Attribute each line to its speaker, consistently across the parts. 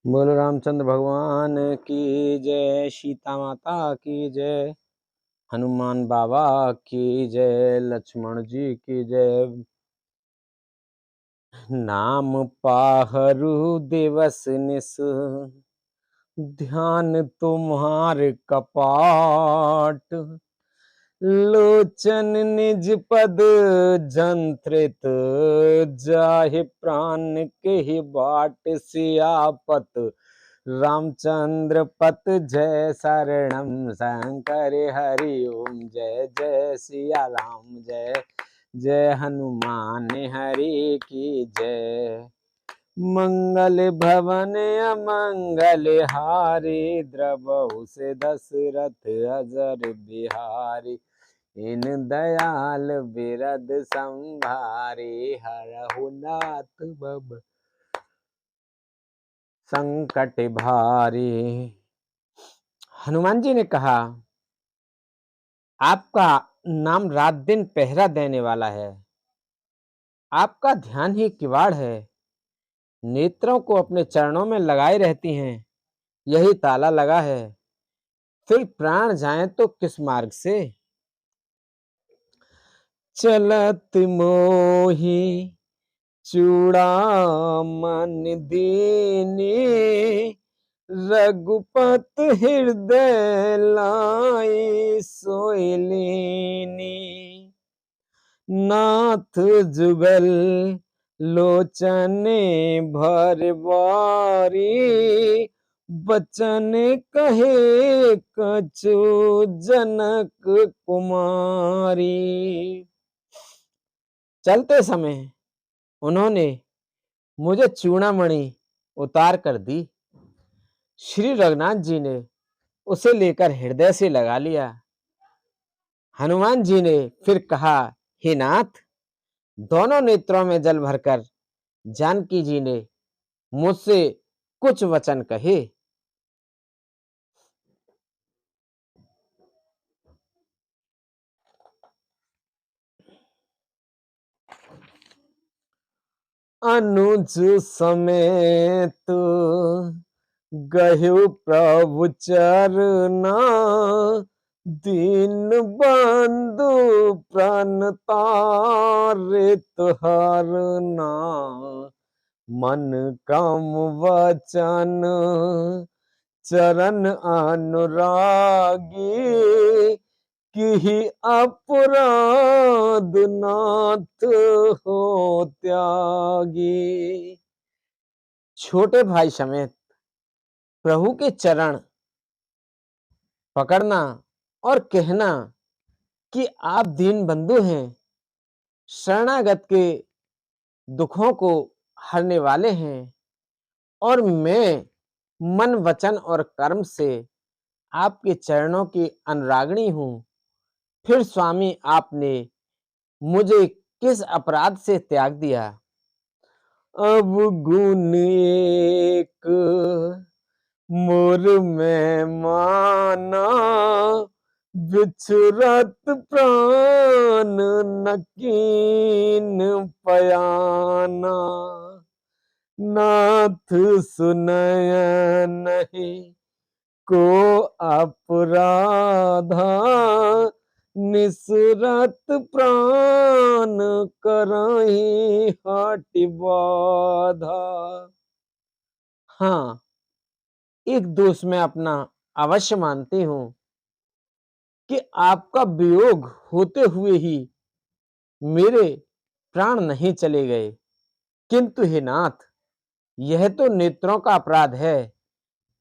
Speaker 1: बोलो रामचंद्र भगवान की जय, सीता माता की जय, हनुमान बाबा की जय, लक्ष्मण जी की जय। नाम पाहरू दिवस निस, ध्यान तुम्हार कपाट। लोचन निज पद जंत्रित, जाहि प्राण के बाट। सियापत रामचंद्र पत जय, शरणम शंकर हरि ओम। जय जय सिया राम, जय जय हनुमान हरि की जय। मंगल भवन अमंगल हारी, द्रवहु से दशरथ अजर बिहारी। इन दयाल बिरद संभारी, हरहु नाथ बब संकट भारी। हनुमान जी ने कहा, आपका नाम रात दिन पहरा देने वाला है, आपका ध्यान ही किवाड़ है, नेत्रों को अपने चरणों में लगाए रहती हैं, यही ताला लगा है, फिर प्राण जाए तो किस मार्ग से। चलत मोही चूड़ामन दीनी, रघुपत हृदय लाई सोइलीनी। नाथ जुगल लोचने भर बारी, बचन कहे कछु जनक कुमारी। चलते समय उन्होंने मुझे चूड़ामणि उतार कर दी। श्री रघुनाथ जी ने उसे लेकर हृदय से लगा लिया। हनुमान जी ने फिर कहा, हे नाथ, दोनों नेत्रों में जल भरकर जानकी जी ने मुझसे कुछ वचन कहे। अनुज समेत गह्यु प्रभु चरना, दीन बंधु प्राण तारित हरना। मन कम वचन चरण अनुरागी, कि अपराध नाथ हो त्यागी। छोटे भाई समेत प्रभु के चरण पकड़ना और कहना कि आप दीन बंधु हैं, शरणागत के दुखों को हरने वाले हैं, और मैं मन वचन और कर्म से आपके चरणों की अनुरागिणी हूं। फिर स्वामी आपने मुझे किस अपराध से त्याग दिया। अब गुण एक मोर में माना, बिछुरत प्राण न कीन पयाना। नाथ सुनय नहीं को अपराधा, निसरत प्राण करहि हटि बाधा। हाँ, एक दोष मैं अपना अवश्य मानती हूं कि आपका वियोग होते हुए ही मेरे प्राण नहीं चले गए, किंतु हे नाथ, यह तो नेत्रों का अपराध है,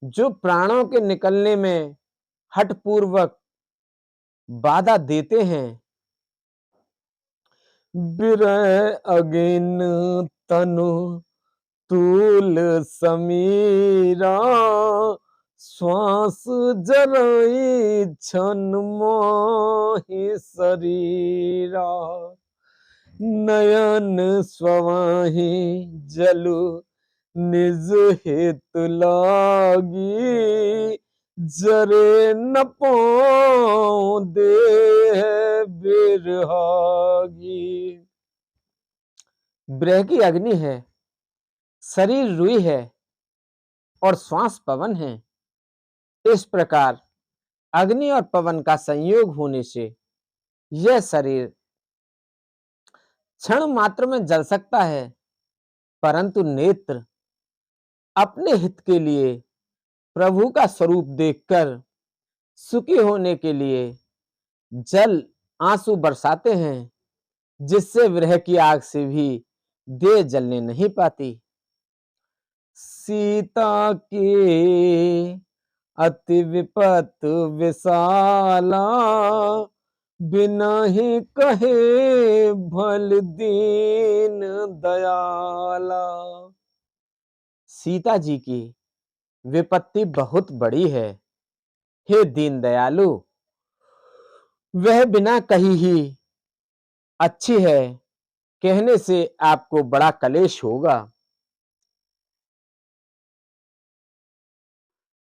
Speaker 1: जो प्राणों के निकलने में हठपूर्वक बाधा देते हैं। बिरह अगिन तनु तूल समीरा, श्वास जरई छन मोहि शरीरा। नयन स्वहि जलु निज हित लागी, जरे न पाऊं देह बिरहागी। विरह की अग्नि है, शरीर रुई है, और श्वास पवन है। इस प्रकार अग्नि और पवन का संयोग होने से यह शरीर क्षण मात्र में जल सकता है, परंतु नेत्र अपने हित के लिए प्रभु का स्वरूप देखकर सुखी होने के लिए जल आंसू बरसाते हैं, जिससे विरह की आग से भी देह जलने नहीं पाती। सीता के अति विपत विशाला, बिना ही कहे भल दीन दयाला। सीता जी की विपत्ति बहुत बड़ी है, हे दीन दयालु, वह बिना कही ही अच्छी है, कहने से आपको बड़ा कलेश होगा।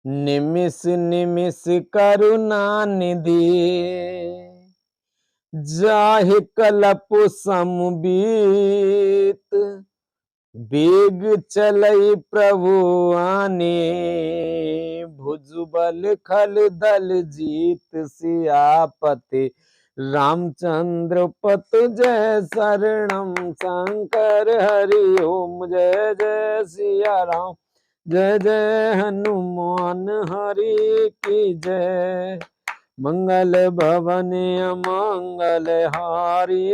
Speaker 1: निमिष निमिष करुणा निधि, जाहि कलप समबीत, बेग चलई प्रभु आने, भुजबल खल दल जीत। सियापति रामचंद्र पत जय शरणम, शंकर हरि ओम जय जय सिया राम, जय जय हनुमान हरि की जय। मंगल भवन अमंगल हारी,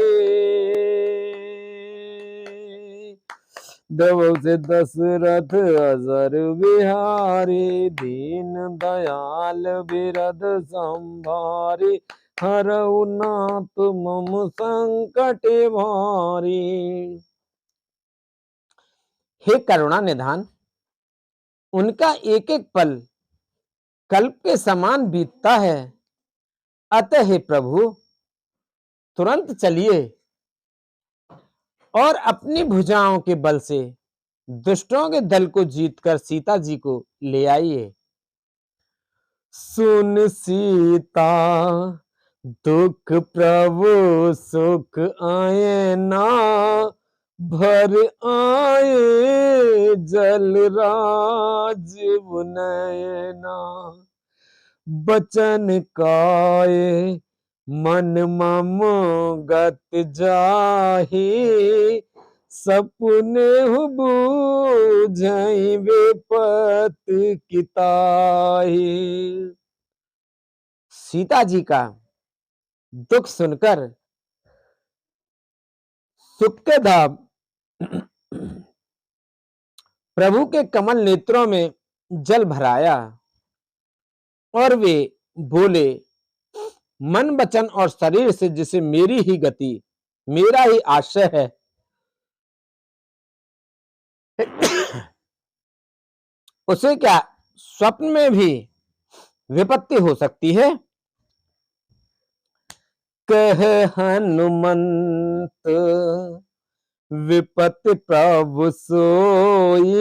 Speaker 1: देवों से दशरथ अजर बिहारी, दीन दयाल बिरद संभारी, हरऊ नाथ मम संकट भारी। हे करुणा निधान, उनका एक एक पल कल्प के समान बीतता है, अतः हे प्रभु तुरंत चलिए और अपनी भुजाओं के बल से दुष्टों के दल को जीतकर सीता जी को ले आइए। सुन सीता दुख प्रभु सुख आए ना, भर आए जल राज नयना। बचन काए मन मम गत जाहि, सपने बूझई विपत किताहि। सीता जी का दुख सुनकर सुख के धाम प्रभु के कमल नेत्रों में जल भराया और वे बोले, मन वचन और शरीर से जिसे मेरी ही गति, मेरा ही आश्रय है, उसे क्या स्वप्न में भी विपत्ति हो सकती है। कह हनुमंत विपत्ति प्रभु सोई,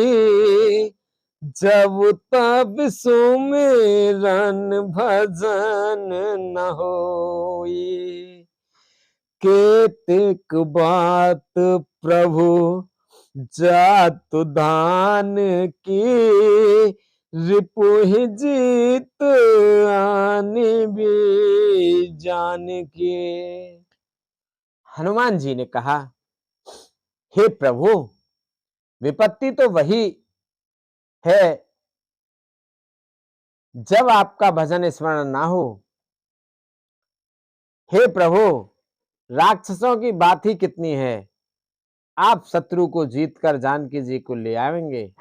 Speaker 1: जब तब सुमिरन भजन न होई। केतिक बात प्रभु जात दान की, रिपुहि जीत आनी भी जान के। हनुमान जी ने कहा, हे प्रभु विपत्ति तो वही है जब आपका भजन स्मरण ना हो। हे प्रभु राक्षसों की बात ही कितनी है, आप शत्रु को जीतकर जानकी जी को ले आएंगे।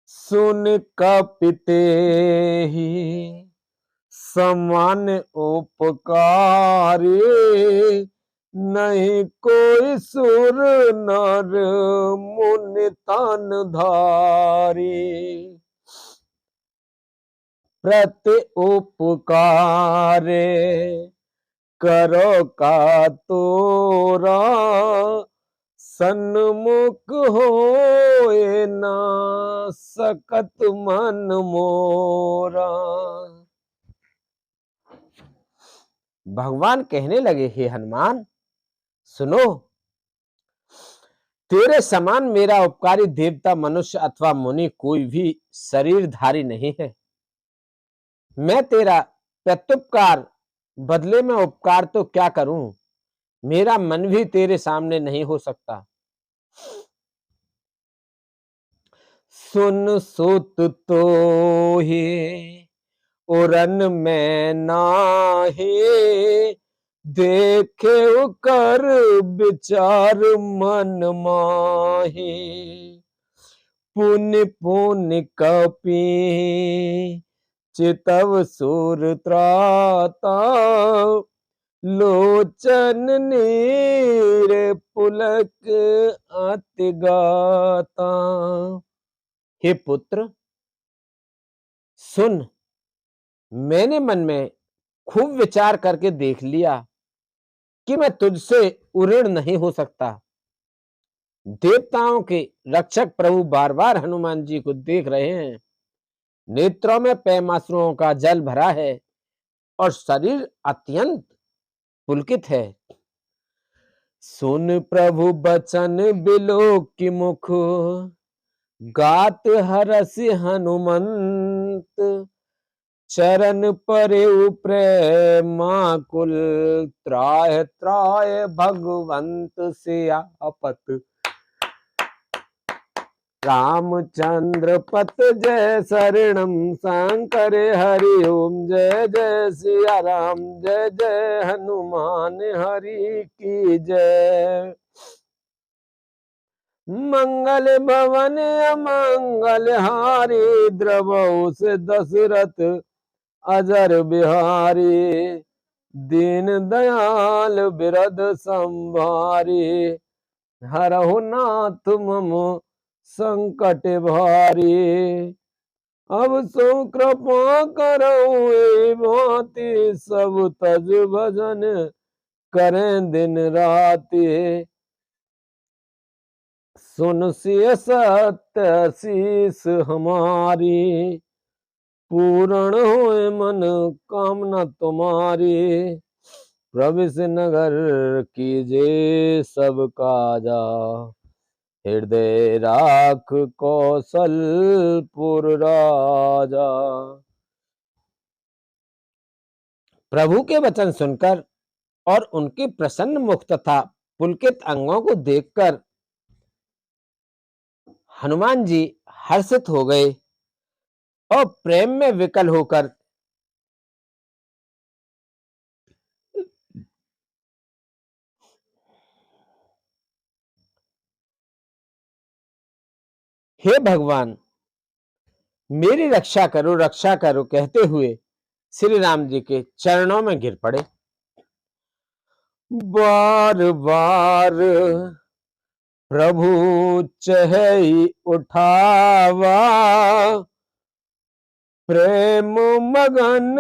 Speaker 1: सुन कपिते ही समान उपकारी, नहीं कोई सुर नर मुनि तन धारी। प्रति उपकारे करो का तोरा, सन्मुख होए ना सकत मन मोरा। भगवान कहने लगे, हे हनुमान सुनो, तेरे समान मेरा उपकारी देवता, मनुष्य अथवा मुनि कोई भी शरीरधारी नहीं है। मैं तेरा प्रत्युपकार बदले में उपकार तो क्या करूं? मेरा मन भी तेरे सामने नहीं हो सकता। सुन सुत तो ही उरन में नाही, देखे कर विचार मन माही। पुण्य पुण्य कपि चितव सुर त्राता, लोचन नीर पुलक अति गाता। हे पुत्र, सुन, मैंने मन में खूब विचार करके देख लिया कि मैं तुझसे उऋण नहीं हो सकता। देवताओं के रक्षक प्रभु बार बार हनुमान जी को देख रहे हैं। नेत्रों में पैमाश्रुओं का जल भरा है और शरीर अत्यंत पुलकित है। सुन प्रभु बचन बिलोक की मुख, गात हरस हनुमंत। चरण परे प्रेमाकुल, त्राय त्राय भगवंत सियापत। रामचंद्र पत जय शरणम शंकर हरि ओम। जय जय सिया राम, जय जय हनुमान हरि की जय। मंगल भवन अमंगल हारी, द्रवहु से दशरथ अजर बिहारी। दीन दयाल बिरद संभारी, हरहु नाथ मम संकट भारी। अब सो कृपा करऊ भांति, सब तज भजन करें दिन राति। सुन सिय सत्य शीस हमारी, पूर्ण होए मन कामना तुम्हारी। प्रविश नगर कीजे सब काजा, हृदय राख कौशलपुर राजा। प्रभु के वचन सुनकर और उनके प्रसन्न मुख तथा पुलकित अंगों को देखकर हनुमान जी हर्षित हो गए और प्रेम में विकल होकर हे भगवान, मेरी रक्षा करो कहते हुए श्री राम जी के चरणों में गिर पड़े। बार बार प्रभु चहई उठावा, प्रेम मगन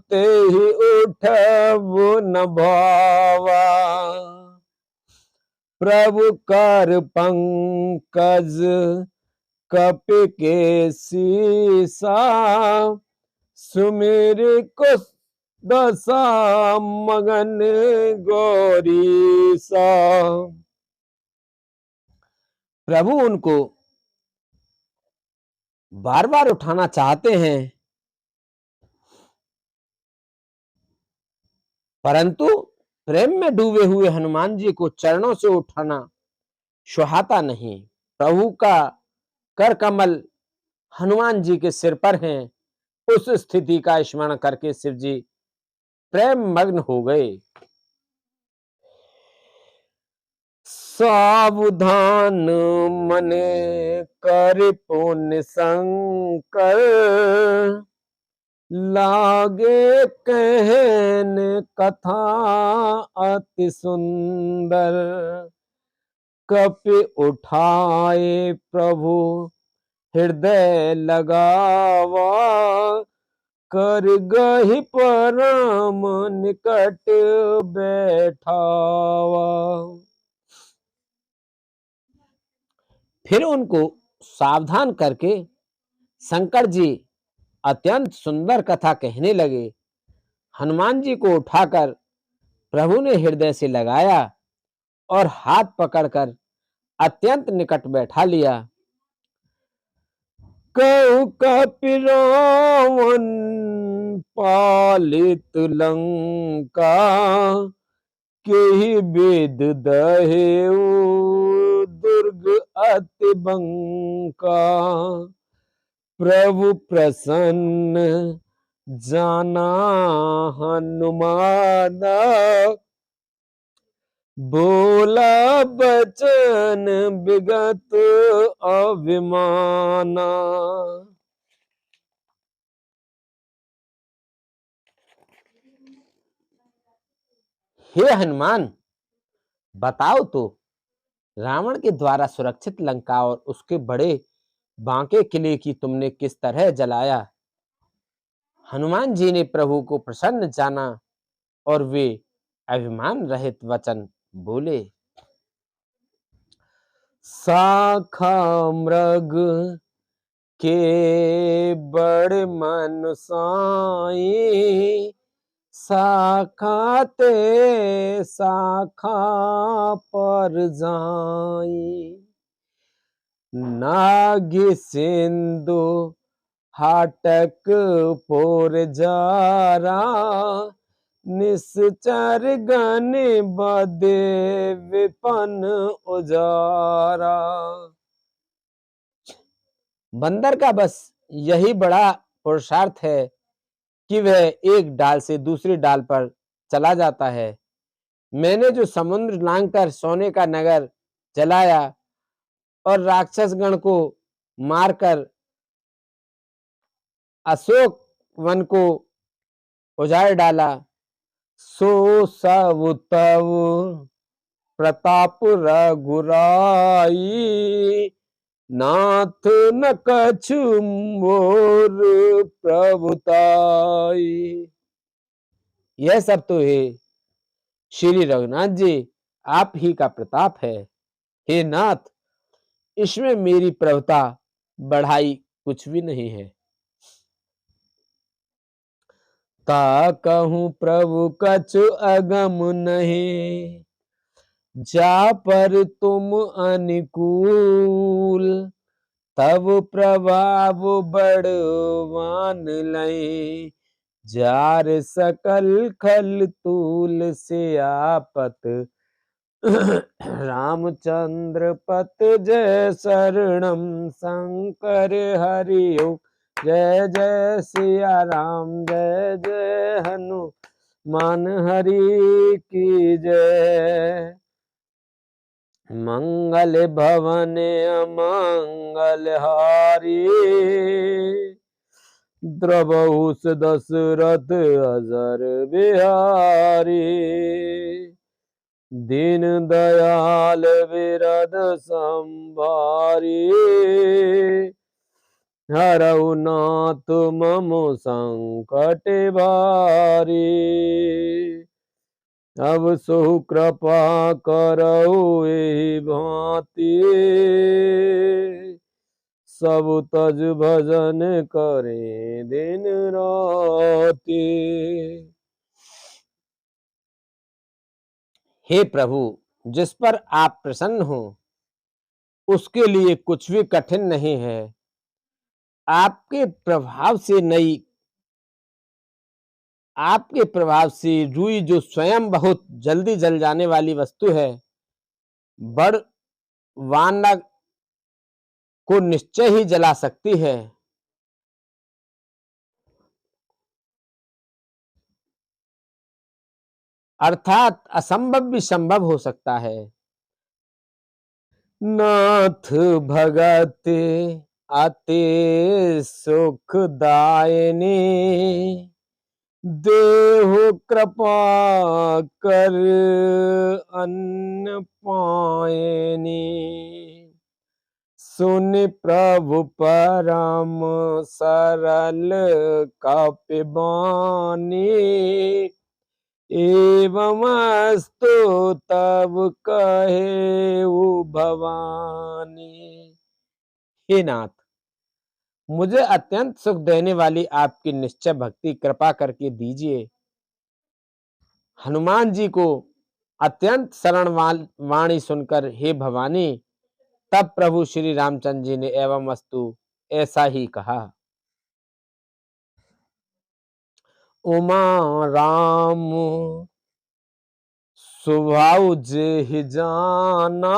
Speaker 1: ते ही उठब न भावा। प्रभु कर पंकज कपि के सीसा, सुमिर को दशा मगन गौरीसा। प्रभु उनको बार बार उठाना चाहते हैं, परंतु प्रेम में डूबे हुए हनुमान जी को चरणों से उठाना सुहाता नहीं। प्रभु का कर कमल हनुमान जी के सिर पर हैं। उस स्थिति का स्मरण करके शिव जी प्रेम मग्न हो गए। सावधान मने कर पुण्य संकर, लागे कहन कथा अति सुंदर। कपि उठाए प्रभु हृदय लगावा, कर गहि परम निकट बैठावा। फिर उनको सावधान करके शंकर जी अत्यंत सुंदर कथा कहने लगे। हनुमान जी को उठाकर प्रभु ने हृदय से लगाया और हाथ पकड़कर अत्यंत निकट बैठा लिया। कहु कपिरावन पालित लंका, केहि वेद दहेउ दुर्ग अति बंका। प्रभु प्रसन्न जाना हनुमाना, बोला बचन विगत अभिमाना। हे हनुमान, बताओ तो रावण के द्वारा सुरक्षित लंका और उसके बड़े बांके किले की तुमने किस तरह जलाया। हनुमान जी ने प्रभु को प्रसन्न जाना और वे अभिमान रहित वचन बोले। शाखा मृग के बड़ मन साई, शाखा ते शाखा पर जाई। नाग सिंधु हाटक पोर जारा, निश्चर गण बदे विपन उजारा। बंदर का बस यही बड़ा पुरुषार्थ है कि वह एक डाल से दूसरी डाल पर चला जाता है। मैंने जो समुद्र लांघकर सोने का नगर जलाया और राक्षस गण को मारकर अशोक वन को उजाड़ डाला, सो सब तव प्रताप रघुराई, नाथ न कछु मोर प्रभुताई। यह सब तो है श्री रघुनाथ जी आप ही का प्रताप है। हे नाथ, इसमें मेरी प्रभुता बढ़ाई कुछ भी नहीं है। ता कहूं प्रभु कछु अगम नहीं, जा पर तुम अनुकूल, तब प्रभाव बड़वान लय, जार सकल खल तूल से आपत, रामचंद्र पत जय शरणम शंकर हरिओ, जय जय सिया राम जय जय हनुमान हरि की जय। मंगल भवन अमंगल हारी, द्रवहु दशरथ अजर बिहारी, दीन दयाल विरद संभारी, हरऊ नाथ मम संकट भारी, अब सो कृपा करऊ एहि भांति, सब तज भजन करे दिन राति। हे प्रभु, जिस पर आप प्रसन्न हो उसके लिए कुछ भी कठिन नहीं है। आपके प्रभाव से रुई जो स्वयं बहुत जल्दी जल जाने वाली वस्तु है, बड़ वानर को निश्चय ही जला सकती है। अर्थात असंभव भी संभव हो सकता है। नाथ भगत अति सुखदायिनी, देहु कृपा कर अन्न पायनी, सुन प्रभु परम सरल कपिबानी, एवं अस्तु तब कहे भवानी। हे नाथ, मुझे अत्यंत सुख देने वाली आपकी निश्चय भक्ति कृपा करके दीजिए। हनुमान जी को अत्यंत सरल वाणी सुनकर हे भवानी तब प्रभु श्री रामचंद्र जी ने एवं अस्तु ऐसा ही कहा। उमा राम स्वभाव जेहि जाना,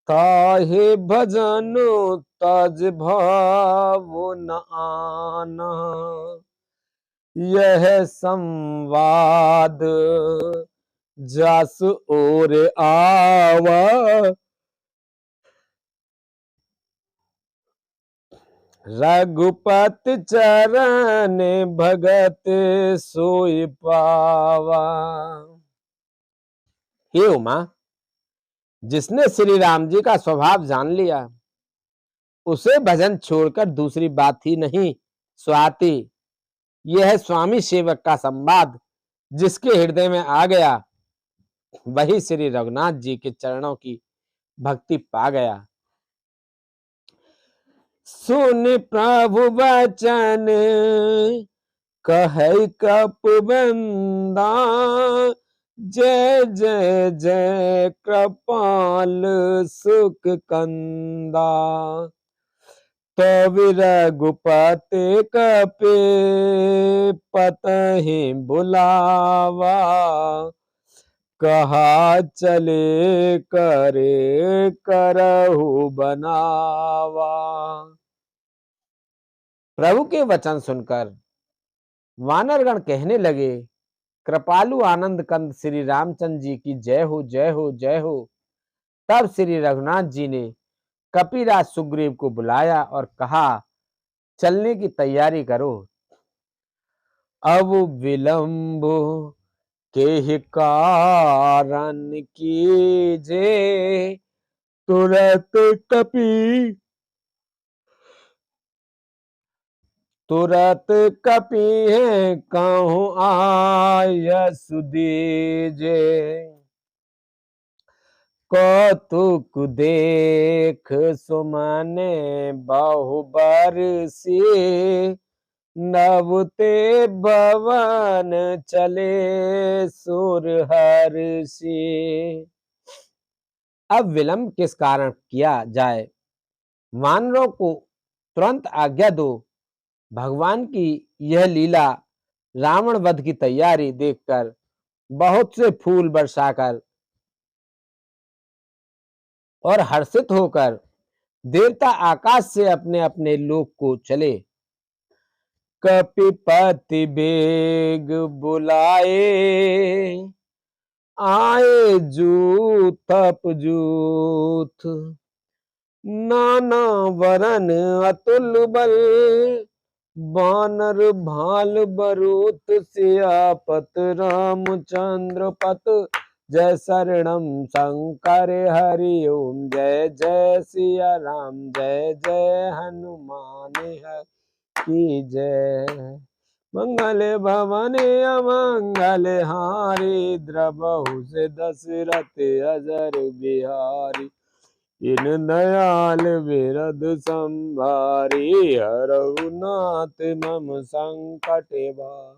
Speaker 1: ताहे भजन तज भाव न आना। यह संवाद जस ओर आवा, रघुपति चरण भगत सोई पावा। हे उमा, जिसने श्री राम जी का स्वभाव जान लिया, उसे भजन छोड़कर दूसरी बात ही नहीं सुहाती। यह स्वामी सेवक का संवाद जिसके हृदय में आ गया, वही श्री रघुनाथ जी के चरणों की भक्ति पा गया। सुन प्रभु वचन कहै कपबंदा, जय जय जय कृपाल सुख कंदा। तो रघुपति कपे पतहि बुलावा, कहा चले करे करहु बनावा। प्रभु के वचन सुनकर वानरगण कहने लगे, कृपालु आनंद कंद श्री रामचंद्र जी की जय हो जय हो जय हो। तब श्री रघुनाथ जी ने कपिराज सुग्रीव को बुलाया और कहा, चलने की तैयारी करो। अब विलंब के कारण कीजे, तुरत कपि तुरत कपि है कहूँ आयस दीजे। कौतुक देख सुमने बहु बरसी, नवते भवन चले सुर हर्षि। अब विलंब किस कारण किया जाए, वानरों को तुरंत आज्ञा दो। भगवान की यह लीला रावण वध की तैयारी देखकर बहुत से फूल बरसाकर और हर्षित होकर देवता आकाश से अपने अपने लोक को चले। कपिपति बेग बुलाए, आए जूथप जूथ। नाना वरन अतुल बल, बानर भाल बरूथ। सियापत रामचंद्र पत, जय शरणम शंकर हरि ओम। जय जय सिया राम, जय जय हनुमान हरि की जय। मंगल भवन अमंगल हारी, द्रबहु से दशरथ अजर बिहारी। इन दयाल बिरद संभारी, हरहु नाथ मम संकट भार।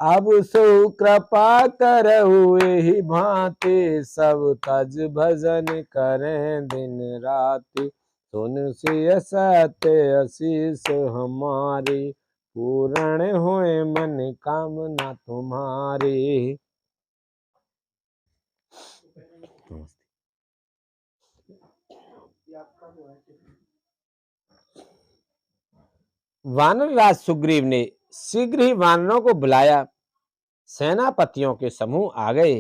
Speaker 1: अब सो कृपा करहु एहि भांति, सब तज भजन करें दिन राति। सुन सिय सत्य असीस हमारी, पूर्ण होए मन कामना तुम्हारी। वानर राज सुग्रीव ने शीघ्र ही वानरों को बुलाया। सेनापतियों के समूह आ गए।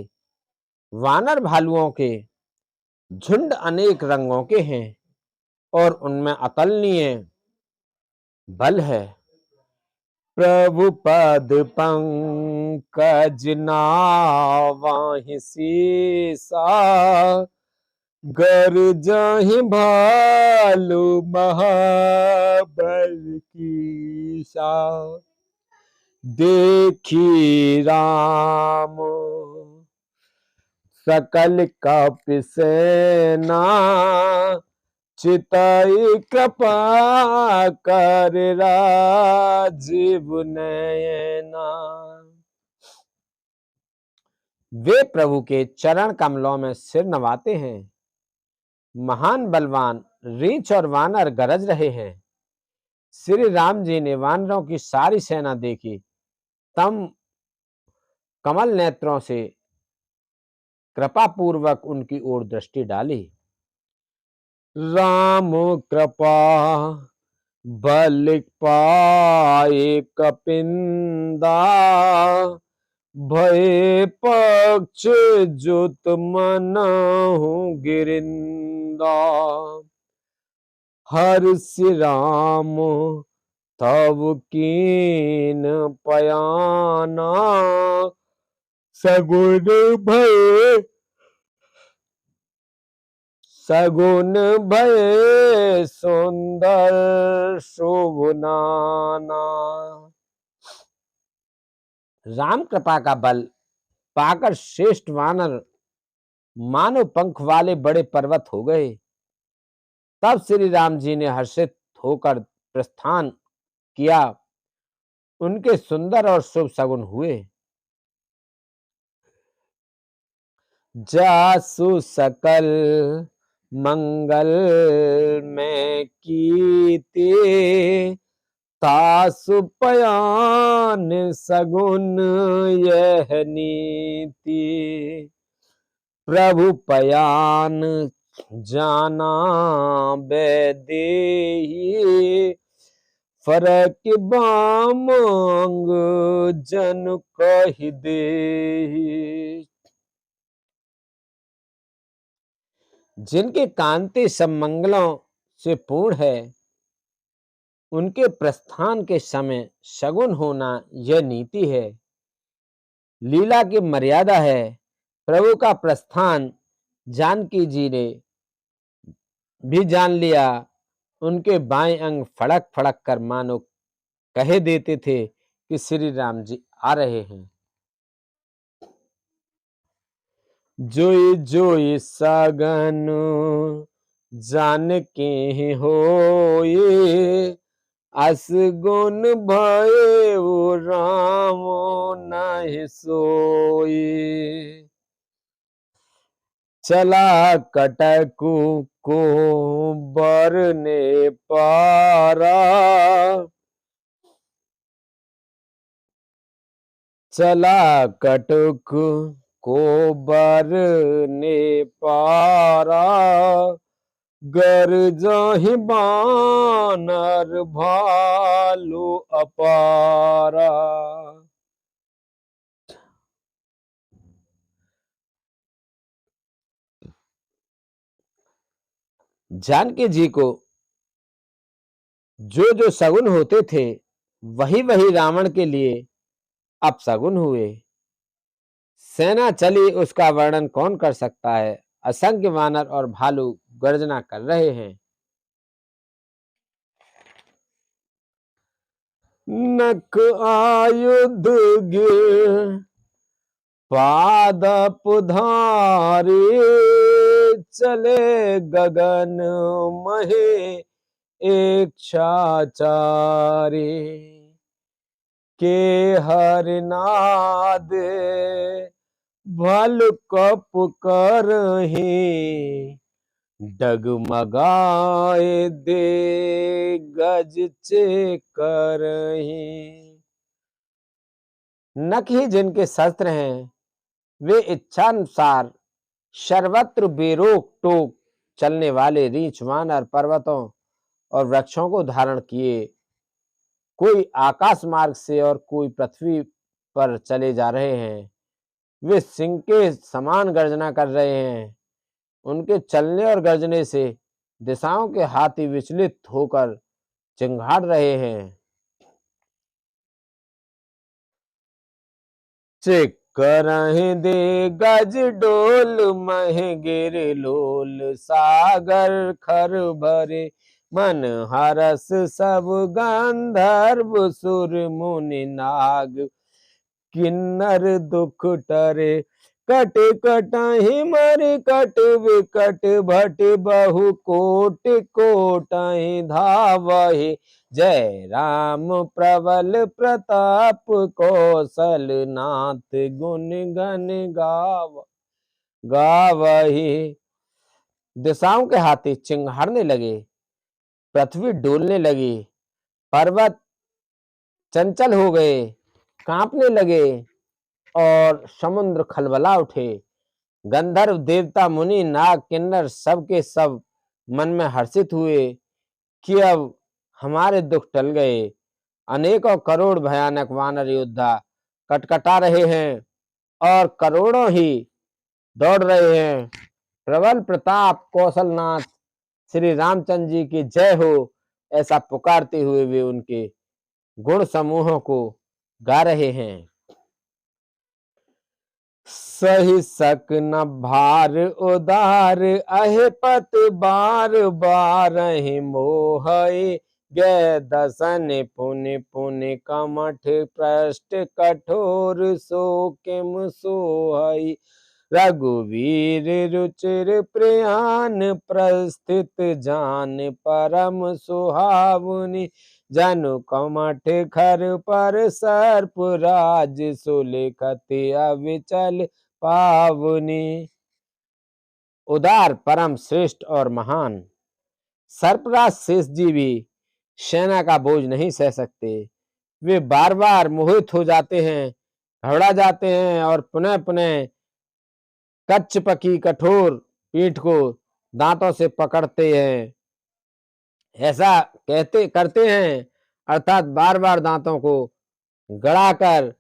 Speaker 1: वानर भालुओं के झुंड अनेक रंगों के हैं और उनमें अतुलनीय बल है। प्रभु पद पंकज नावाहि सीसा, गरजहि भालु महाबल कीसा। देखी राम सकल कपि सेना, चितई कृपा कर राजीव नयना। वे प्रभु के चरण कमलों में सिर नवाते हैं। महान बलवान रीछ और वानर गरज रहे हैं। श्री राम जी ने वानरों की सारी सेना देखी, तम कमल नेत्रों से कृपा पूर्वक उनकी ओर दृष्टि डाली। राम कृपा बल पाए कपिंदा, भय पक्ष जुत मनहु गिरिंदा। हर्ष राम तब कीन पयाना, सगुन भय सुंदर शोभनाना। राम कृपा का बल पाकर श्रेष्ठ वानर मानो पंख वाले बड़े पर्वत हो गए। तब श्री राम जी ने हर्षित होकर प्रस्थान किया। उनके सुंदर और शुभ सगुन हुए। जासु सकल मंगल में कीते, तासु पयान सगुन यह नीति। प्रभु पयान जाना बेदेही, फरक बामंग जन कहि देहि। जिनके कांति सब मंगलों से पूर्ण है, उनके प्रस्थान के समय शगुन होना यह नीति है, लीला की मर्यादा है। प्रभु का प्रस्थान जानकी जी ने भी जान लिया। उनके बाएं अंग फड़क फड़क कर मानो कहे देते थे कि श्री राम जी आ रहे हैं। जोई जोई सगन जान के होए, अस गुण भय राम नहीं सोए। चला कटकु को बरने पारा, चला कटक को बरने पारा, गर जहि बानर भालू अपारा। जानकी जी को जो जो सगुन होते थे, वही वही रावण के लिए अपसगुन हुए। सेना चली उसका वर्णन कौन कर सकता है। असंख्य वानर और भालू गर्जना कर रहे हैं। नख आयुध गिर पादप धारे, चले गगन महे इच्छाचारे। के हरनाद भल कप करहि, डगमगाए दे गज चे करहि। नख ही जिनके शस्त्र हैं, वे इच्छानुसार सर्वत्र बेरोक टोक चलने वाले रीछ वानर पर्वतों और वृक्षों को धारण किए, कोई आकाश मार्ग से और कोई पृथ्वी पर चले जा रहे हैं। वे सिंह के समान गर्जना कर रहे हैं। उनके चलने और गर्जने से दिशाओं के हाथी विचलित होकर चिंगाड़ रहे हैं। चिक करहि दे गज डोल मह गिर लोल, सागर खर भरे मन हरस सब गंधर्व सुर मुनि नाग। किन्नर दुख टरे कट कटहि मर कट विकट भट बहु कोट कोटहि धावहि। जय राम प्रबल प्रताप कौशल नाथ गुण गण गावहि। दिशाओं के हाथी चिंघाड़ने लगे, पृथ्वी डोलने लगी, पर्वत चंचल हो गए, कांपने लगे और समुद्र खलबला उठे। गंधर्व देवता मुनि नाग किन्नर सब के सब मन में हर्षित हुए कि अब हमारे दुख टल गए। अनेकों करोड़ भयानक वानर योद्धा कटकटा रहे हैं और करोड़ों ही दौड़ रहे हैं। प्रबल प्रताप कौशलनाथ श्री रामचंद्र जी की जय हो, ऐसा पुकारते हुए वे उनके गुण समूहों को गा रहे हैं। सही सक न भार उदार अहे पत बार बार मोहई। गै दसन पुन पुन कमठ पृष्ठ कठोर सो किम सोहई। रघुवीर रुचिर प्रयान प्रस्थित जान परम सुहावनी। जनु कमठ खर पर सर्प राज सुलिखत अविचल पावनी। उदार परम श्रेष्ठ और महान सर्पराज शेष जी भी सेना का बोझ नहीं सह सकते। वे बार बार मोहित हो जाते हैं, घबरा जाते हैं और पुनः पुनः कच्च पकी कठोर पीठ को दांतों से पकड़ते हैं। ऐसा कहते करते हैं अर्थात बार बार दांतों को गड़ाकर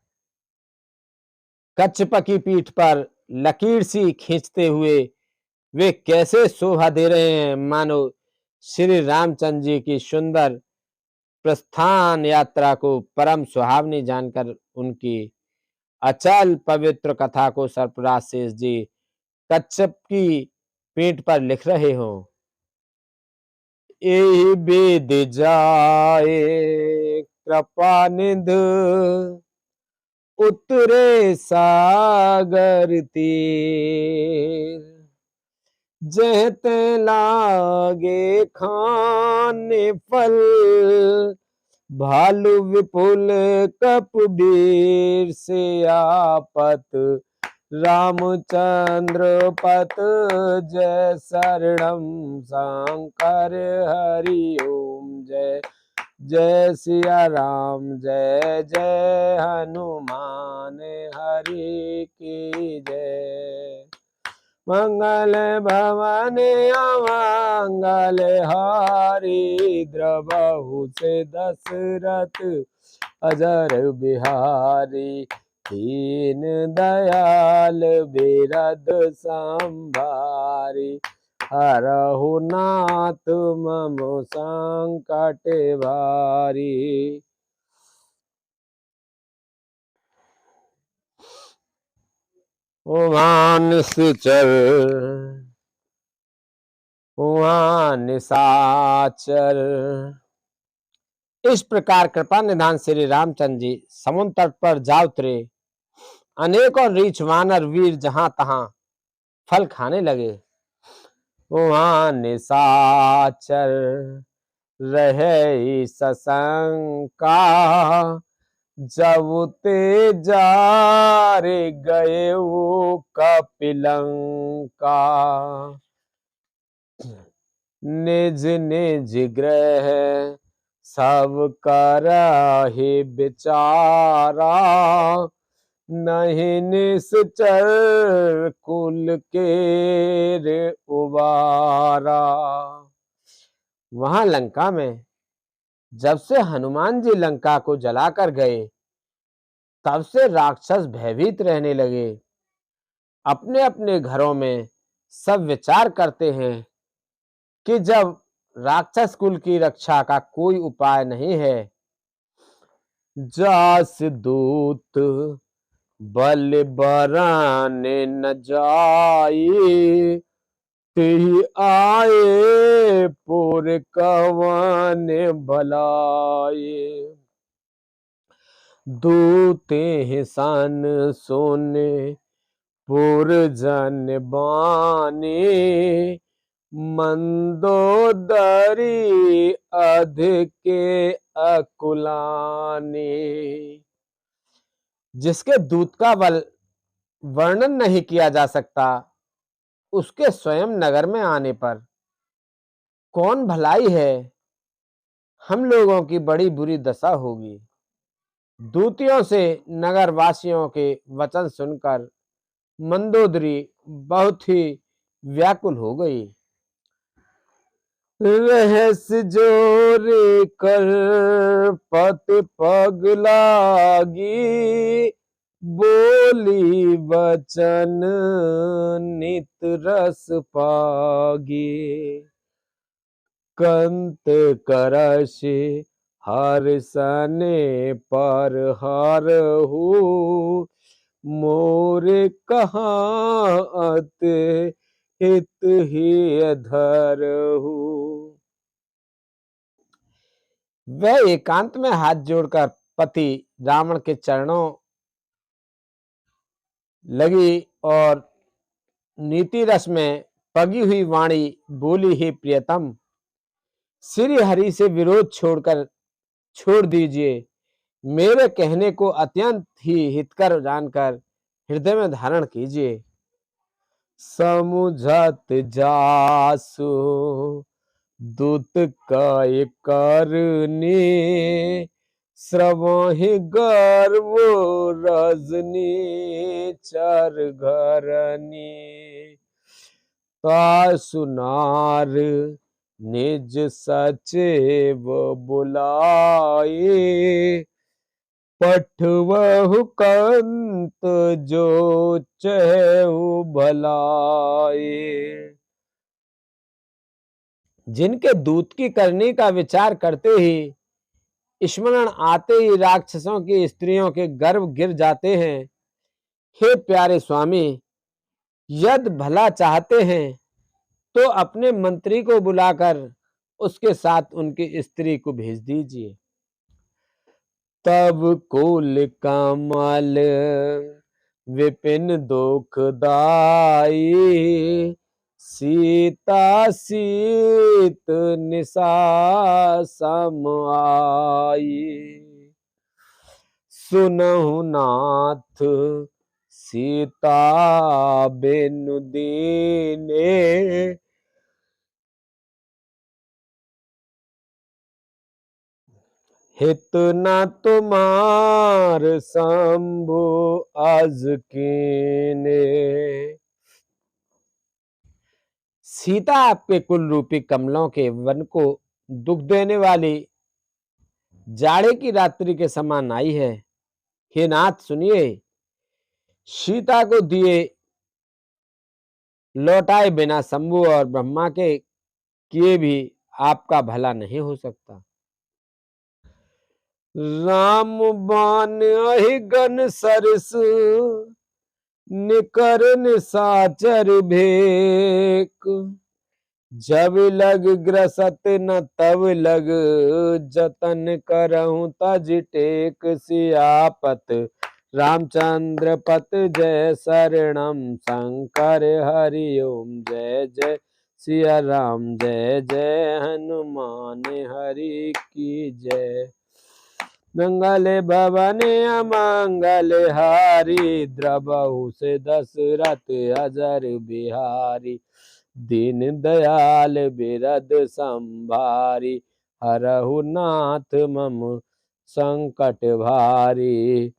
Speaker 1: कच्च पकी पीठ पर लकीर सी खींचते हुए वे कैसे शोभा दे रहे हैं, मानो श्री रामचंद्र जी की सुंदर प्रस्थान यात्रा को परम सुहावनी जानकर उनकी अचल पवित्र कथा को सर्पराज शेष जी कच्छप की पीठ पर लिख रहे हो। एहि वेद जाए कृपा निध उतरे सागर तीर। जहते लागे खाने फल भालु विपुल कपबीर से आपत। रामचंद्र पत जय शरणम शंकर हरि ओम। जय जय सिया राम जय जय हनुमान हरि की जय। मंगल भवन अमंगल हारी द्रवहु से दशरथ अजर बिहारी। दीन दयाल बिरद संभारी हरहु नाथ मम संकट भारी। निशाचर इस प्रकार कृपा निधान श्री रामचंद्र जी समुद्र तट पर जा उतरे। अनेकों रीछ वानर वीर जहां तहां फल खाने लगे। वहां निशाचर रहे सशंका। जब ते जारे गए वो कपिलंका। निज निज ग्रह सब करहि विचारा। नहीं निश्चर कुल के रे उबारा। वहां लंका में जब से हनुमान जी लंका को जलाकर गए तब से राक्षस भयभीत रहने लगे। अपने अपने घरों में सब विचार करते हैं कि जब राक्षस कुल की रक्षा का कोई उपाय नहीं है, जास दूत बल बराने न जाई। तिहि आए पुर कवन भलाई। दूते सन सोने पुरजन बानी मंदोदरी अधिके अकुलानी। जिसके दूत का बल वर्णन नहीं किया जा सकता, उसके स्वयं नगर में आने पर कौन भलाई है, हम लोगों की बड़ी बुरी दशा होगी। दूतियों से नगर वासियों के वचन सुनकर मंदोदरी बहुत ही व्याकुल हो गई। रहस्य जोरे कर पति पग लागी, बोली वचन नित रस पागी। कंत करश हर सने पर हरहु, मोरे कहाँ अत हित ही धरहु। वह एकांत में हाथ जोड़कर पति रावण के चरणों लगी और नीति रस में पगी हुई वाणी बोली, ही प्रियतम, श्री हरि से विरोध छोड़ दीजिए। मेरे कहने को अत्यंत ही हितकर जानकर हृदय में धारण कीजिए। समुझत जासु दूत काय करनी, श्रवहि गर्व रजनी चर घरनी। ता सुनार निज सचेव बुलाए, पठवहु कंत जो चहु भलाए। जिनके दूत की करनी का विचार करते ही स्मरण आते ही राक्षसों की स्त्रियों के गर्भ गिर जाते हैं। हे प्यारे स्वामी, यदि भला चाहते हैं तो अपने मंत्री को बुलाकर उसके साथ उनकी स्त्री को भेज दीजिए। तब कुल कमल विपिन दुखदाई, सीता सीत निशा सम आई। सुनहु नाथ सीता बिनु दीने, हित न तुम्हार शंभु आज कीने। सीता आपके कुल रूपी कमलों के वन को दुख देने वाली जाड़े की रात्रि के समान आई है। हे नाथ सुनिए, सीता को दिए लौटाए बिना शंभु और ब्रह्मा के किए भी आपका भला नहीं हो सकता। राम बान अहि गन सरस, निकर निशाचर भेक। जब लग ग्रसत न तब लग, जतन करहु तज टेक। सियापत रामचंद्र पत जय शरणम, शंकर हरि ओम जय जय सिया राम। जय जय हनुमान हरि की जय। मंगल भवन अमंगल हारी, द्रवहु से दशरथ अजर बिहारी। दीन दयाल बिरद संभारी, हरहु नाथ मम संकट भारी।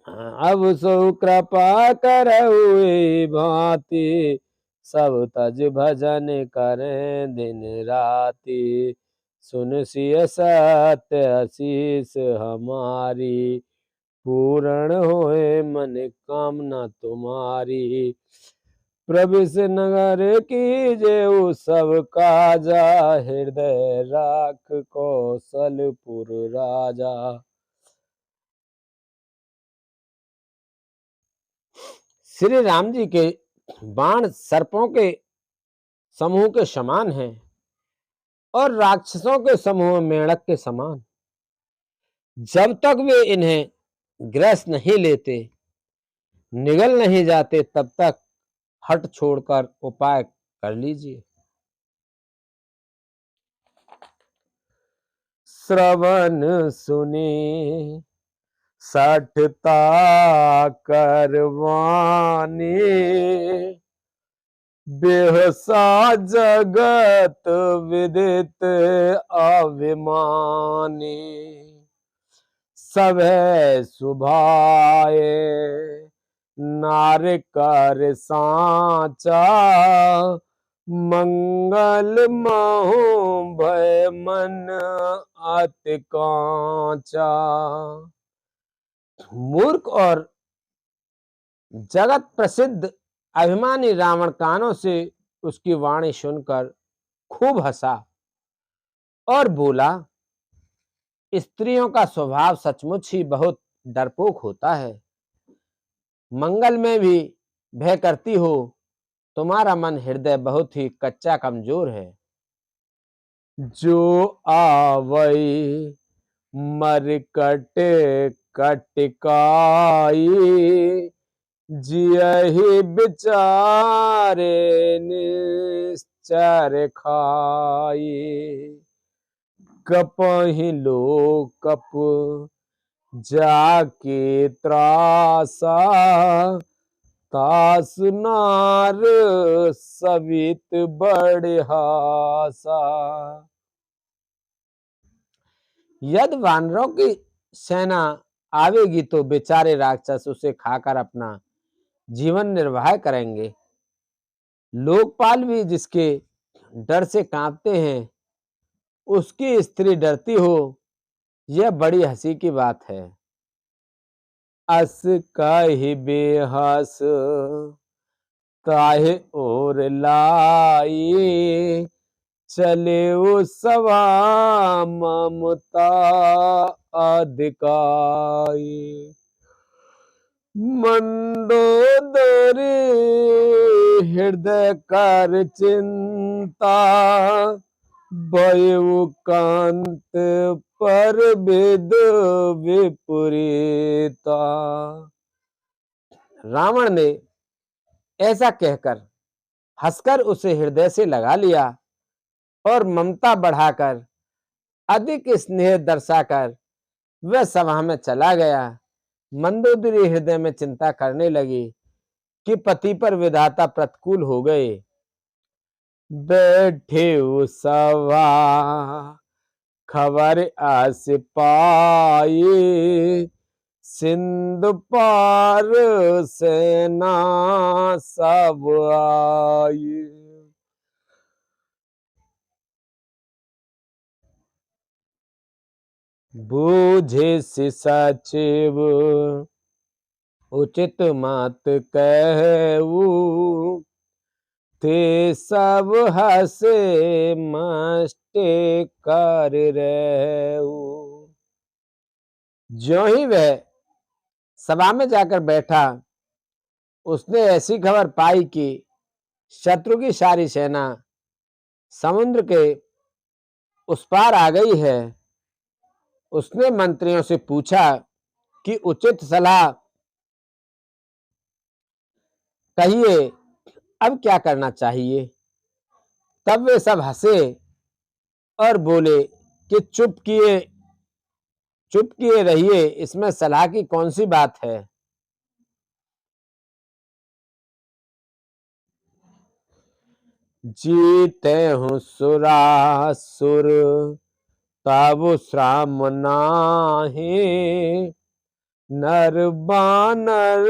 Speaker 1: अब सो कृपा करहु भांति, सब तज भजन करें दिन राति। सुन सिय सत्य आशीष हमारी, पूर्ण होए मन कामना तुम्हारी। प्रविश नगर की जेऊ सब काजा, हृदय राख कौशलपुर राजा। श्री राम जी के बाण सर्पों के समूह के समान हैं और राक्षसों के समूह मेंढक के समान। जब तक वे इन्हें ग्रस नहीं लेते, निगल नहीं जाते तब तक हट छोड़कर उपाय कर लीजिए। श्रवण सुने सठता करवाने, बेहसा जगत विदित अभिमानी। सब सुभाए नार कर सांचा, मंगल महु भय मन अति कांचा। मूर्ख और जगत प्रसिद्ध अभिमानी रावण कानों से उसकी वाणी सुनकर खूब हंसा और बोला, स्त्रियों का स्वभाव सचमुच ही बहुत डरपोक होता है। मंगल में भी भय करती हो। तुम्हारा मन हृदय बहुत ही कच्चा कमजोर है। जो आवई मरकट कटकाई, जियहि बिचारे निश्चर खाई। कपहि लो कप जाके त्रासा, तास नार सवित बढ़हासा। यदि वानरों की सेना आवेगी तो बेचारे राक्षस उसे खाकर अपना जीवन निर्वाह करेंगे। लोकपाल भी जिसके डर से कांपते हैं, उसकी स्त्री डरती हो, यह बड़ी हंसी की बात है। अस कहि बेहस ताहे और लाई, चले सभा ममता अधिकाई। मंदोदरी हृदय कर चिंता, भयउ कांत पर विद विपरीता। रावण ने ऐसा कहकर हंसकर उसे हृदय से लगा लिया और ममता बढ़ाकर अधिक स्नेह दर्शाकर वह सभा में चला गया। मंदोदरी हृदय में चिंता करने लगी कि पति पर विधाता प्रतिकूल हो गए। बैठे सभा खबर आस पाई, सिंधु पार सेना सब आई। बूझे से सचिव उचित मत कहू, ते सब हसे मस्ते कर रहू। ज्यों ही वह सभा में जाकर बैठा, उसने ऐसी खबर पाई कि शत्रु की सारी सेना समुद्र के उस पार आ गई है। उसने मंत्रियों से पूछा कि उचित सलाह कहिए, अब क्या करना चाहिए। तब वे सब हंसे और बोले कि चुप किए रहिए, इसमें सलाह की कौन सी बात है। जीते हूँ सुरासुर तब श्राम नाहि, नर बानर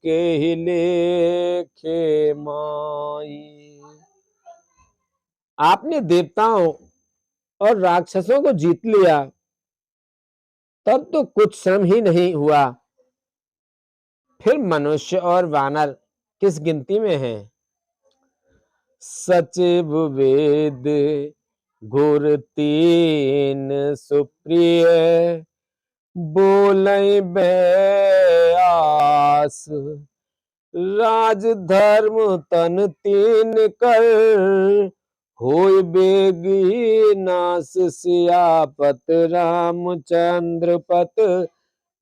Speaker 1: के ही लेखे माई। आपने देवताओं और राक्षसों को जीत लिया, तब तो कुछ श्रम ही नहीं हुआ, फिर मनुष्य और वानर किस गिनती में हैं। सचिव वेद गुर तीन सुप्रिय, बोलै व्यास राज धर्म तन तीन कर, होय बेगी नास सियापत रामचंद्र पत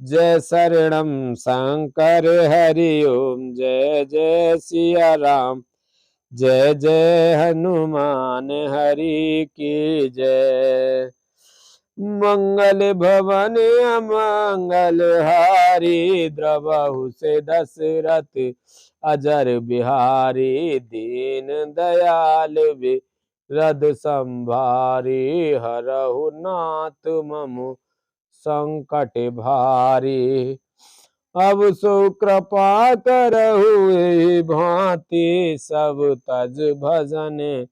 Speaker 1: जय शरणम शंकर हरि ओम, जय जय सिया राम, जय जय हनुमान हरि की जय। मंगल भवन अमंगल हारी, द्रवहु से दशरथ अजर बिहारी, दीन दयाल विरद संभारी, हरहु नाथ मम संकट भारी। अब सो कृपा करहु एहि भांति, सब तज भजन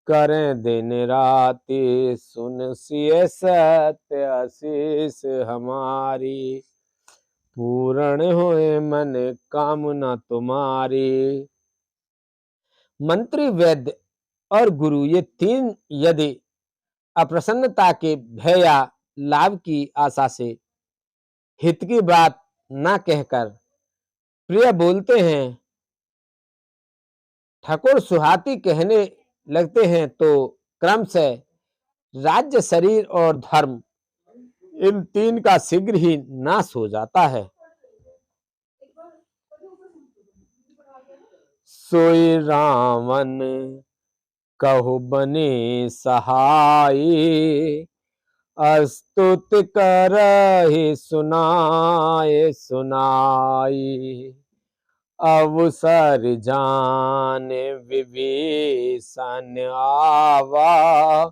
Speaker 1: करें दिन राति, सुन सिय सत्य आशीष हमारी, पूर्ण होए मन कामना तुम्हारी। मंत्री, वैद्य और गुरु ये तीन यदि अप्रसन्नता के भय या लाभ की आशा से हित की बात ना कहकर प्रिय बोलते हैं, ठकुर सुहाती कहने लगते हैं, तो क्रमशः राज्य, शरीर और धर्म इन तीन का शीघ्र ही नाश हो जाता है। सोई रावण कहु बने सहाय, अस्तुत करहि सुनाए सुनाई, अवसर जान विभीषण आवा,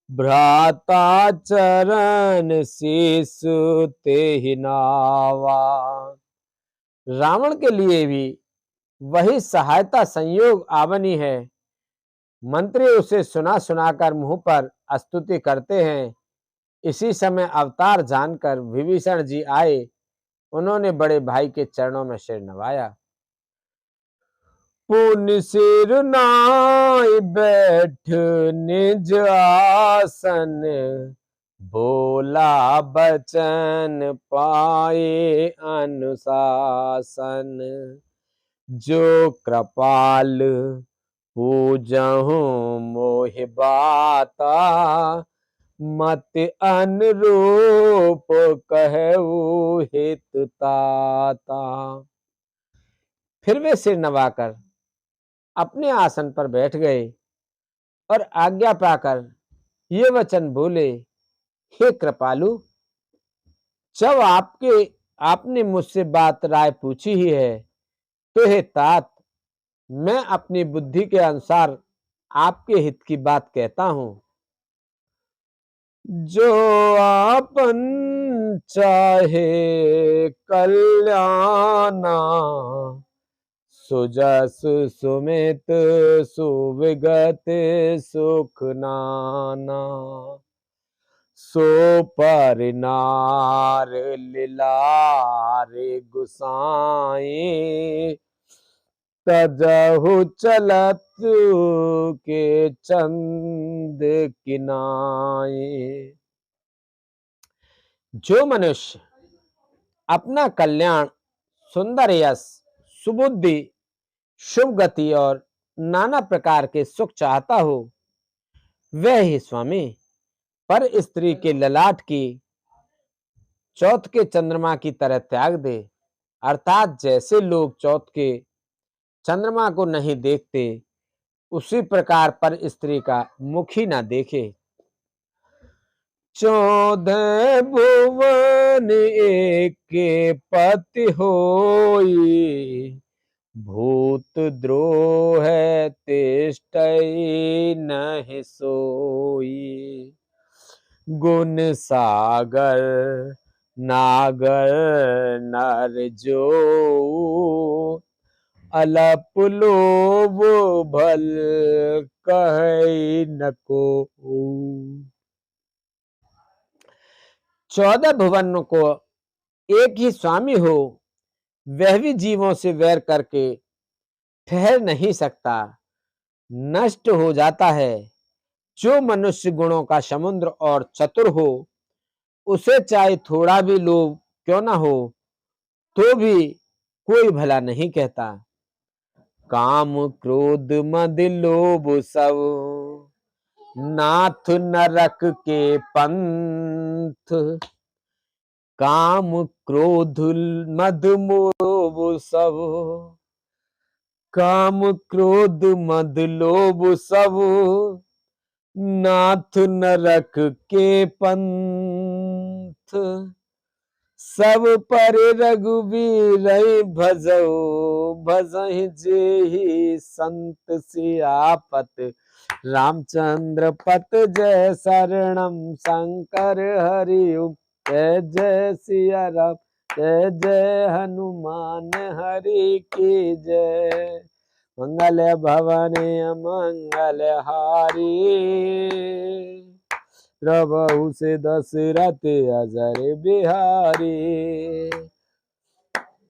Speaker 1: भ्राता चरण शीशु तेहि नावा। रावण के लिए भी वही सहायता संयोग आवनी है। मंत्री उसे सुना सुनाकर मुंह पर स्तुति करते हैं। इसी समय अवतार जानकर विभीषण जी आए। उन्होंने बड़े भाई के चरणों में सिर नवाया। पुनि सिर नाई बैठ निज आसन, बोला बचन पाए अनुशासन, जो कृपाल पूजहु मोहि बाता, मत अनुरूप कहऊ हित ताता। फिर वे सिर नवाकर अपने आसन पर बैठ गए और आज्ञा पाकर ये वचन बोले, हे कृपालु, जब आपने मुझसे बात राय पूछी ही है, तो हे तात, मैं अपनी बुद्धि के अनुसार आपके हित की बात कहता हूं। जो आपन चाहे कल्याणा, सुजस सुमित सुविगत सुख नाना, सो पर नार लीलार गुसाई, तजहु चलत के चंद किनाए। जो मनुष्य अपना कल्याण, सुंदर यश, सुबुद्धि, शुभ गति और नाना प्रकार के सुख चाहता हो, वह ही स्वामी पर स्त्री के ललाट की चौथ के चंद्रमा की तरह त्याग दे। अर्थात जैसे लोग चौथ के चंद्रमा को नहीं देखते, उसी प्रकार पर स्त्री का मुख ही ना देखे। 14 भुवन एक पति होई, भूत द्रोह तिष्ठई नहीं सोई, गुण सागर नागर नर जो, अलप लोभ भल कहे न को। 14 भुवन को एक ही स्वामी हो, वह भी जीवों से वैर करके ठहर नहीं सकता, नष्ट हो जाता है। जो मनुष्य गुणों का समुद्र और चतुर हो, उसे चाहे थोड़ा भी लोभ क्यों ना हो, तो भी कोई भला नहीं कहता। काम क्रोध मद लोभ सब, नाथ नरक के पंथ, काम क्रोध मद मोह सब, काम क्रोध मद लोभ सब, नाथ नरक के पंथ, सब पर रघुवीर भजो, भजहि जेहि संत सियापत, रामचंद्र पत जय शरणम शंकर हरिओम, जय जय सिया राम, जय जय हनुमान हरि की जय, मंगल भवने मंगल हारी, प्रभु से दशरथ अजर बिहारी,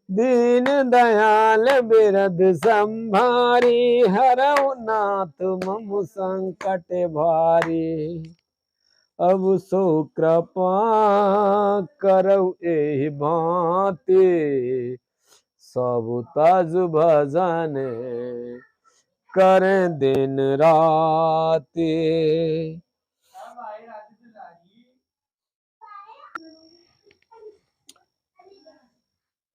Speaker 1: दीन दयाल बिरद संभारी, हरऊ नाथ मम संकट भारी, अब सो कृपा करऊ एहि भांति, सब तज भजन करें दिन राति।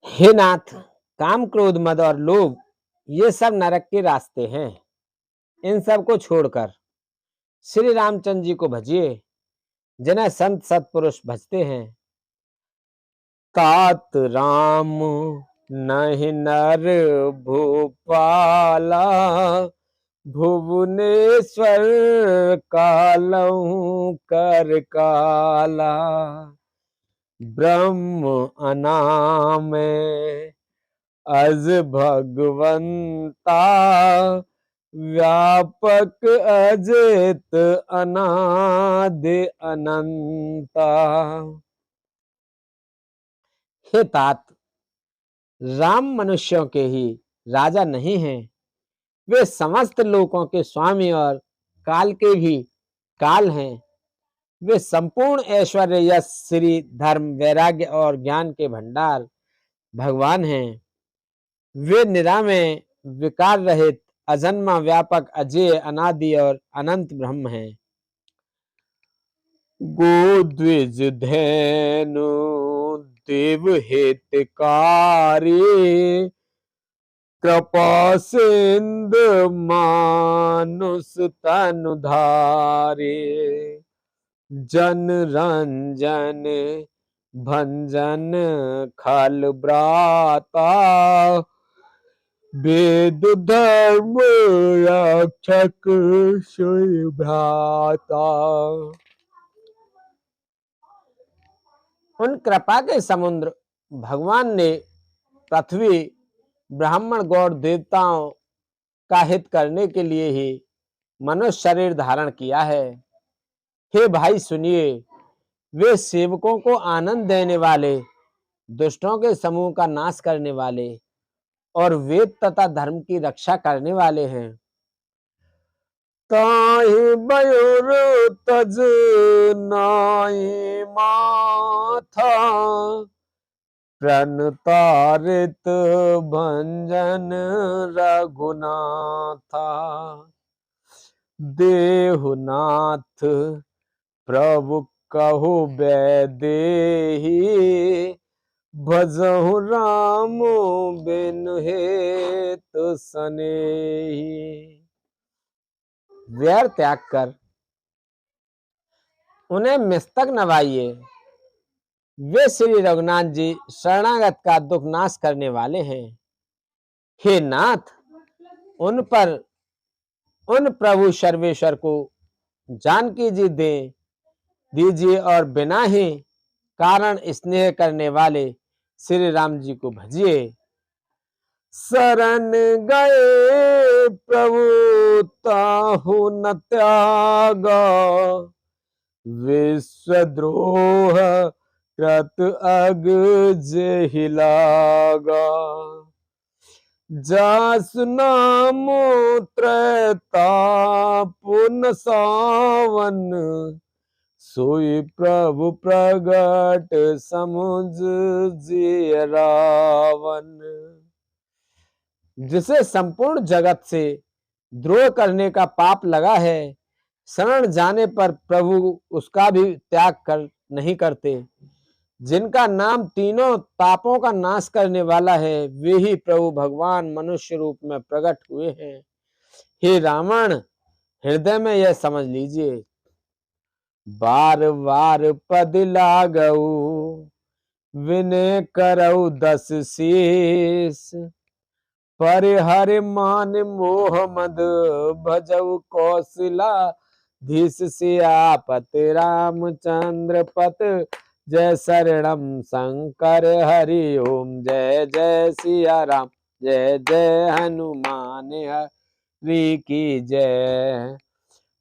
Speaker 1: हे नाथ, काम क्रोध मद और लोभ ये सब नरक के रास्ते हैं। इन सब को छोड़कर श्री रामचंद्र जी को भजिए, जिन्हें संत सत्पुरुष भजते हैं। तात राम नहीं नर भूपाला, भुवनेश्वर कालऊ कर काला, ब्रह्म अनाम अज भगवंता, व्यापक अजित अनादि अनंता। हे तात, राम मनुष्यों के ही राजा नहीं हैं, वे समस्त लोकों के स्वामी और काल के भी काल हैं। वे संपूर्ण ऐश्वर्य यश श्री धर्म वैराग्य और ज्ञान के भंडार भगवान हैं। वे निरामय विकार रहित अजन्मा व्यापक अजेय अनादि और अनंत ब्रह्म हैं। गोद्विज धैनु देव हितकारी, कृपा सिंधु मानुष तनुधारे, जन रंजन भंजन खल ब्राता, वेद धर्म रक्षक सोई भ्राता। उन कृपा के समुद्र भगवान ने पृथ्वी ब्राह्मण गौर देवताओं का हित करने के लिए ही मनुष्य शरीर धारण किया है। हे भाई सुनिए, वे सेवकों को आनंद देने वाले, दुष्टों के समूह का नाश करने वाले और वेद तथा धर्म की रक्षा करने वाले हैं। ताहि मयूर तज नाई माथा, प्रणतारित भंजन रघुनाथा, देहुनाथ प्रभु कहु वैदेही, भजहु राम बिनु हेतु सनेही। व्यर्थ त्याग कर उन्हें मस्तक नवाइए। वे श्री रघुनाथ जी शरणागत का दुख नाश करने वाले हैं। हे नाथ, उन प्रभु सर्वेश्वर को जानकी जी दीजिए और बिना ही कारण स्नेह करने वाले श्री राम जी को भजिए। शरण गए प्रभु ताहु न त्यागा, विश्वद्रोह कृत अग जेहि लागा, जासु नामो त्रैतापुन सावन, सोई प्रभु प्रगट समुझ जिय रावण। जिसे संपूर्ण जगत से द्रोह करने का पाप लगा है, शरण जाने पर प्रभु उसका भी त्याग नहीं करते। जिनका नाम तीनों तापों का नाश करने वाला है, वे ही प्रभु भगवान मनुष्य रूप में प्रकट हुए हैं। हे रावण, हृदय में यह समझ लीजिए, बार बार पद लागऊ, विनय करऊ 10 शीस, परिहर मान मोह मद, भजऊ कौशला धीस, सियापत रामचंद्र पत, जय शरणम शंकर हरि ओम, जय जय सिया राम, जय जय हनुमान हरि की जय।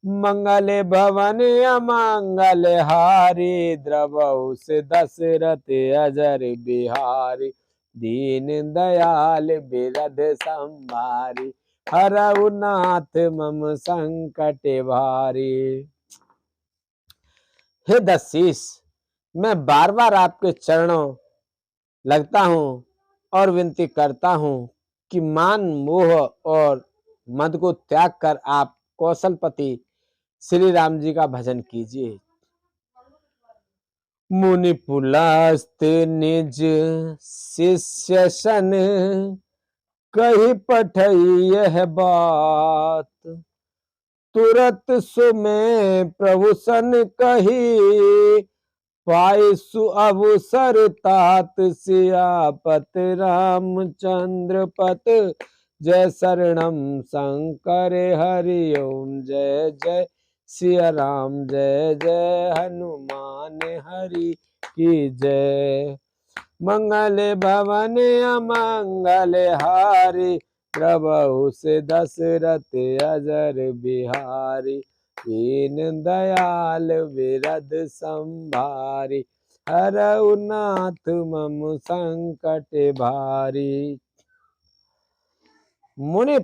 Speaker 1: मंगल भवन अमंगल हारी, द्रवहु से दशरथ अजर बिहारी, दीन दयाल बिरध संभारी, हरऊ नाथ मम संकट भारी। हे दशीष, मैं बार बार आपके चरणों लगता हूँ और विनती करता हूँ कि मान मोह और मद को त्याग कर आप कौशलपति श्री राम जी का भजन कीजिए। मुनि पुलस्त निज शिष्य सन, कही पठई यह बात, तुरत सुमें प्रभु सन कही, पाई सु अवसर तात, सियापत रामचंद्र पत, जय शरणम शंकर हरि ओम, जय जय सिया राम, जय जय हनुमान हरि की जय। मंगल भवन अमंगल हारी, प्रभु से दशरथ अजर बिहारी, दीन दयाल विरध संभारी, हरऊ नाथ मम संकट भारी। मुनि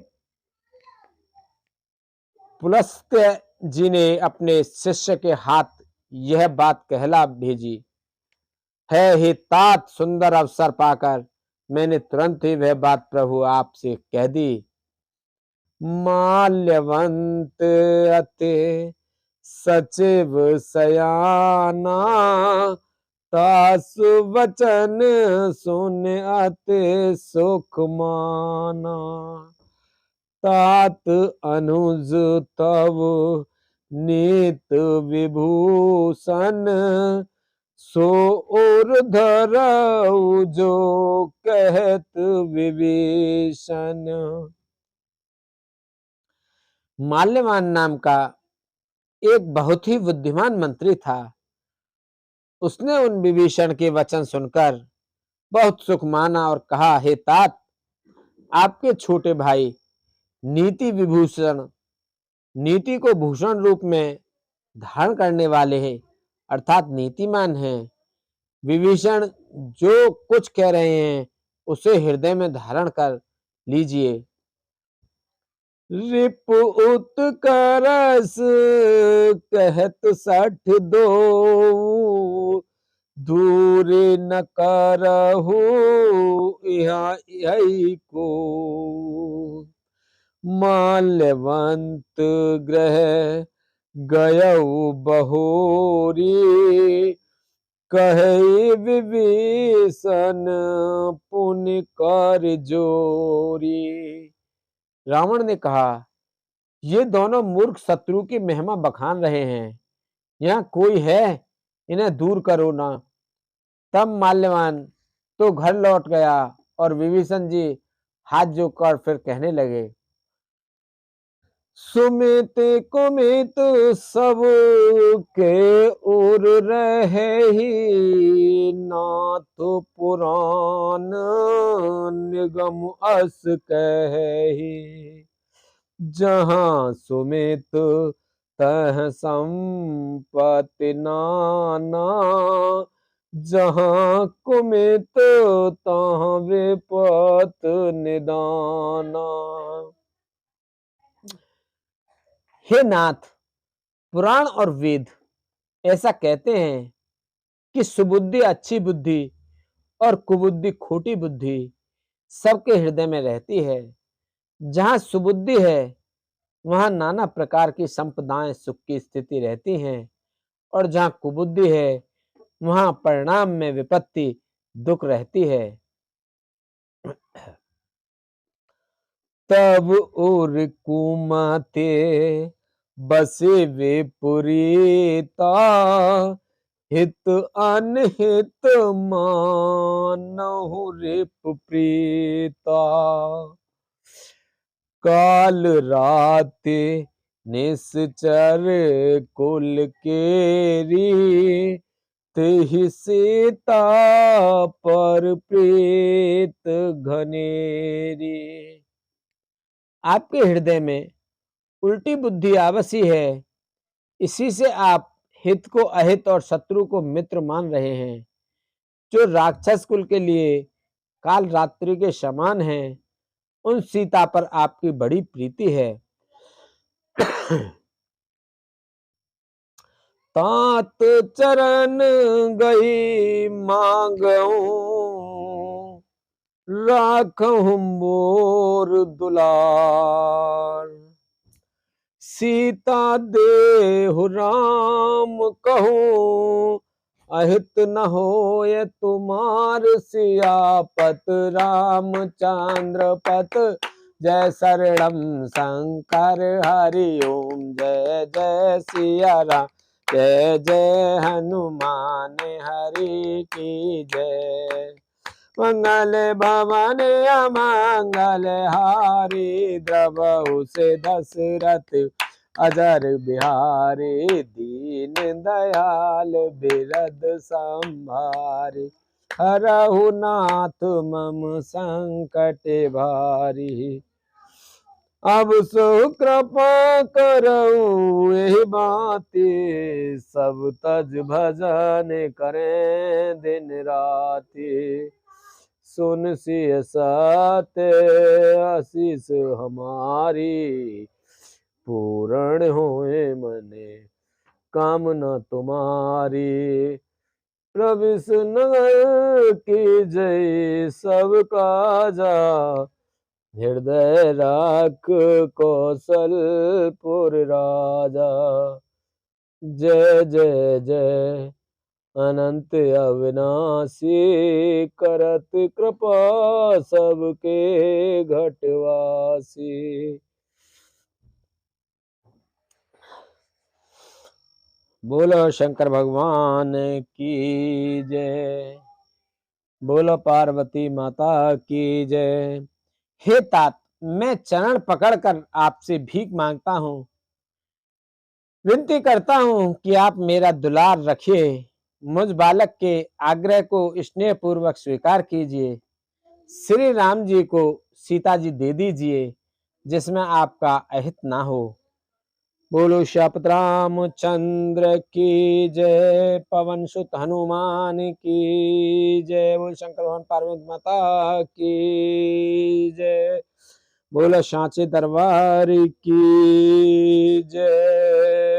Speaker 1: पुलस्त्य जी ने अपने शिष्य के हाथ यह बात कहला भेजी है, हे तात, सुंदर अवसर पाकर मैंने तुरंत ही वह बात प्रभु आपसे कह दी। माल्यवंत अति सचिव सयाना, तासु वचन सुन अति सुख माना, तात अनुज तव नीत विभूषण, सो और धरऊ जो कहत विभीषण। माल्यवान नाम का एक बहुत ही बुद्धिमान मंत्री था। उसने उन विभीषण के वचन सुनकर बहुत सुख माना और कहा, हे तात, आपके छोटे भाई नीति विभूषण, नीति को भूषण रूप में धारण करने वाले हैं, अर्थात नीतिमान हैं। विभीषण जो कुछ कह रहे हैं उसे हृदय में धारण कर लीजिए। रिप उत्करस कहत 62, दूर न करहु यहाँ यही को, माल्यवंत ग्रह गयऊ बहोरी, कहे विभीषण पुण्य कर जोरी। रावण ने कहा, ये दोनों मूर्ख शत्रु की महिमा बखान रहे हैं, यहाँ कोई है, इन्हें दूर करो ना। तब माल्यवान तो घर लौट गया और विभीषण जी हाथ जोड़कर फिर कहने लगे, सुमित कुमित सब के उर रहे ही, नाथ पुराण निगम अस कही, जहाँ सुमित तह संपत्ति नाना, जहाँ कुमित तहाँ विपत निदाना। हे नाथ, पुराण और वेद ऐसा कहते हैं कि सुबुद्धि अच्छी बुद्धि और कुबुद्धि खोटी बुद्धि सबके हृदय में रहती है। जहाँ सुबुद्धि है वहां नाना प्रकार की संपदाएं सुख की स्थिति रहती हैं, और जहाँ कुबुद्धि है वहां परिणाम में विपत्ति दुख रहती है। तब और कुमते बसे वे पुरीता, हित अनहित मानहु रिप प्रीता। काल रात निश्चर कुल केरी, तेहि सीता पर प्रीत घनेरी। आपके हृदय में उल्टी बुद्धि आवसी है, इसी से आप हित को अहित और शत्रु को मित्र मान रहे हैं। जो राक्षस कुल के लिए काल रात्रि के समान हैं, उन सीता पर आपकी बड़ी प्रीति है। तात चरण गई मांगऊं, राखहु मोर दुलार। सीता देहु राम कहूं, अहित न होय तुमार सियापत। रामचंद्र पत जय शरणम शंकर हरि ओम। जय जय सिया राम, जय जय हनुमान हरि की जय। मंगल भवन अमंगल हारी, द्रवहु से दशरथ अजर बिहारी। दीन दयाल बिरद संभारी, हरहु नाथ मम संकट भारी। अब सो कृपा करऊ एहि बाती, सब तज भजन करें दिन राति। सुन सिय सत्य आशीष हमारी, पूर्ण होए मने कामना तुम्हारी। प्रविश नगर की जय सब काजा, हृदय राख कौशलपुर राजा। जय जय जय अनंत अविनाशी, करत कृपा सबके घटवासी। बोलो शंकर भगवान की जय, बोलो पार्वती माता की जय। हे तात, मैं चरण पकड़कर आपसे भीख मांगता हूँ, विनती करता हूँ कि आप मेरा दुलार रखिए। मुझ बालक के आग्रह को स्नेह पूर्वक स्वीकार कीजिए। श्री राम जी को सीता जी दे दीजिए, जिसमें आपका अहित ना हो। बोलो श्यापत रामचंद्र की जय, पवन सुत हनुमान की जय। बोलो शंकर भगवान पार्वती माता की जय। बोलो सांचे दरबार की जय।